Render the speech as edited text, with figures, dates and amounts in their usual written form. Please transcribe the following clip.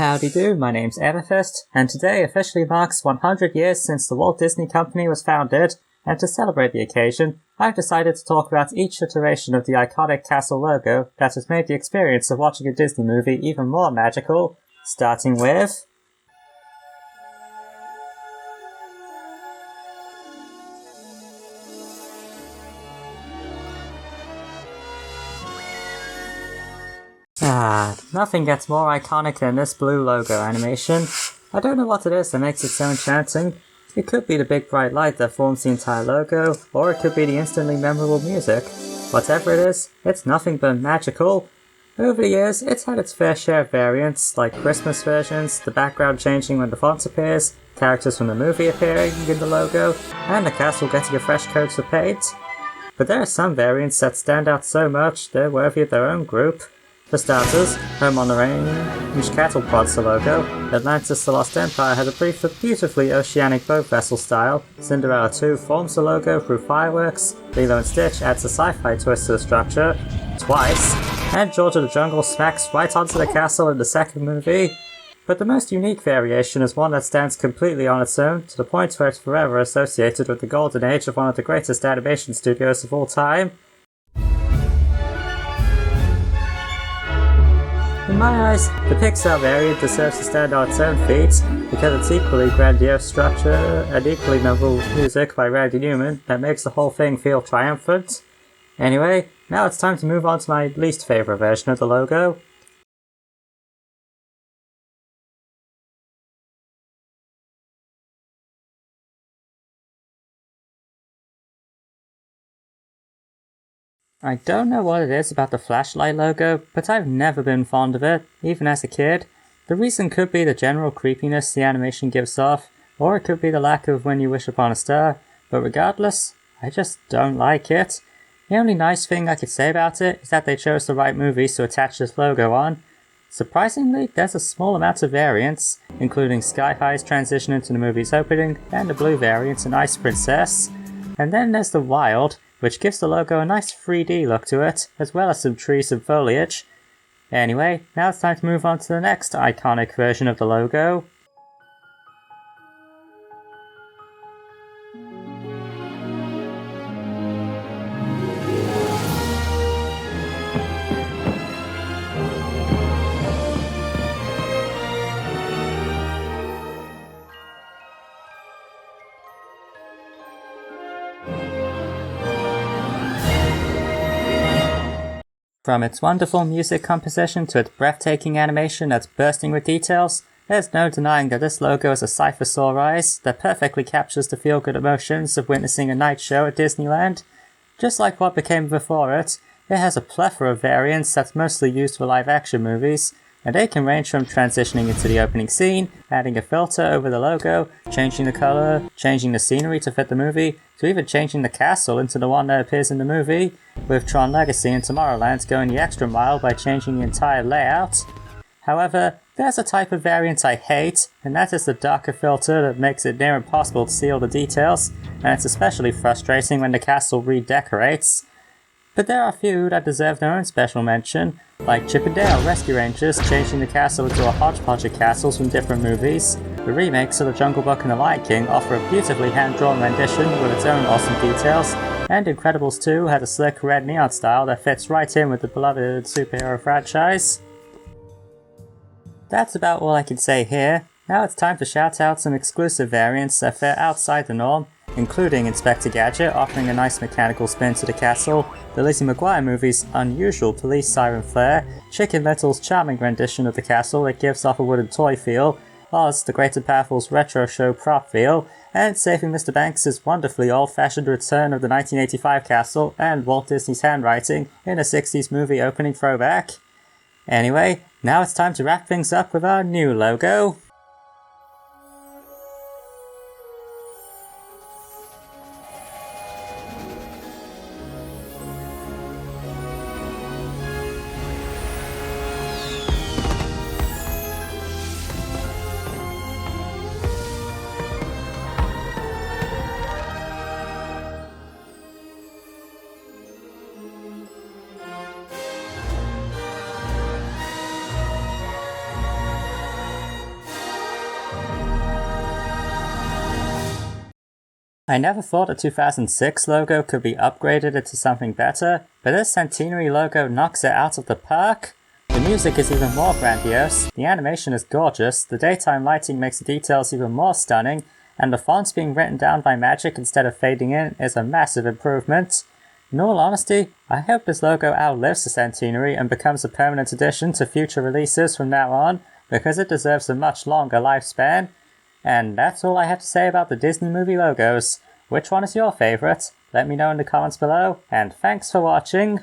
Howdy do, my name's Amethyst, and today officially marks 100 years since the Walt Disney Company was founded, and to celebrate the occasion, I've decided to talk about each iteration of the iconic castle logo that has made the experience of watching a Disney movie even more magical, starting with... nothing gets more iconic than this blue logo animation. I don't know what it is that makes it so enchanting. It could be the big bright light that forms the entire logo, or it could be the instantly memorable music. Whatever it is, it's nothing but magical. Over the years, it's had its fair share of variants, like Christmas versions, the background changing when the font appears, characters from the movie appearing in the logo, and the castle getting a fresh coat of paint. But there are some variants that stand out so much they're worthy of their own group. For starters, Home on the Range cattle prods the logo, Atlantis the Lost Empire had a brief but beautifully oceanic boat vessel style, Cinderella 2 forms the logo through fireworks, Lilo and Stitch adds a sci-fi twist to the structure, twice, and George of the Jungle smacks right onto the castle in the second movie. But the most unique variation is one that stands completely on its own, to the point where it's forever associated with the golden age of one of the greatest animation studios of all time. In my eyes, the Pixar variant deserves to stand on its own feet, because it's equally grandiose structure and equally noble music by Randy Newman that makes the whole thing feel triumphant. Anyway, now it's time to move on to my least favourite version of the logo. I don't know what it is about the flashlight logo, but I've never been fond of it, even as a kid. The reason could be the general creepiness the animation gives off, or it could be the lack of When You Wish Upon a Star, but regardless, I just don't like it. The only nice thing I could say about it is that they chose the right movies to attach this logo on. Surprisingly, there's a small amount of variants, including Sky High's transition into the movie's opening, and the blue variant in Ice Princess. And then there's the Wild, which gives the logo a nice 3D look to it, as well as some trees and foliage. Anyway, now it's time to move on to the next iconic version of the logo. From its wonderful music composition to its breathtaking animation that's bursting with details, there's no denying that this logo is a cipher rise that perfectly captures the feel-good emotions of witnessing a night show at Disneyland. Just like what became before it, it has a plethora of variants that's mostly used for live-action movies, and they can range from transitioning into the opening scene, adding a filter over the logo, changing the color, changing the scenery to fit the movie, to even changing the castle into the one that appears in the movie, with Tron Legacy and Tomorrowland going the extra mile by changing the entire layout. However, there's a type of variant I hate, and that is the darker filter that makes it near impossible to see all the details, and it's especially frustrating when the castle redecorates. But there are a few that deserve their own special mention, like Chip 'n Dale Rescue Rangers changing the castle into a hodgepodge of castles from different movies. The remakes of The Jungle Book and The Lion King offer a beautifully hand-drawn rendition with its own awesome details, and Incredibles 2 had a slick red neon style that fits right in with the beloved superhero franchise. That's about all I can say here. Now it's time to shout out some exclusive variants that fare outside the norm, including Inspector Gadget offering a nice mechanical spin to the castle, the Lizzie McGuire movie's unusual police siren flair, Chicken Little's charming rendition of the castle that gives off a wooden toy feel, Oz the Great and Powerful's retro show prop feel, and Saving Mr. Banks' wonderfully old-fashioned return of the 1985 castle and Walt Disney's handwriting in a 60s movie opening throwback. Anyway, now it's time to wrap things up with our new logo. I never thought the 2006 logo could be upgraded into something better, but this Centenary logo knocks it out of the park. The music is even more grandiose, the animation is gorgeous, the daytime lighting makes the details even more stunning, and the fonts being written down by magic instead of fading in is a massive improvement. In all honesty, I hope this logo outlives the Centenary and becomes a permanent addition to future releases from now on, because it deserves a much longer lifespan. And that's all I have to say about the Disney movie logos. Which one is your favourite? Let me know in the comments below, and thanks for watching!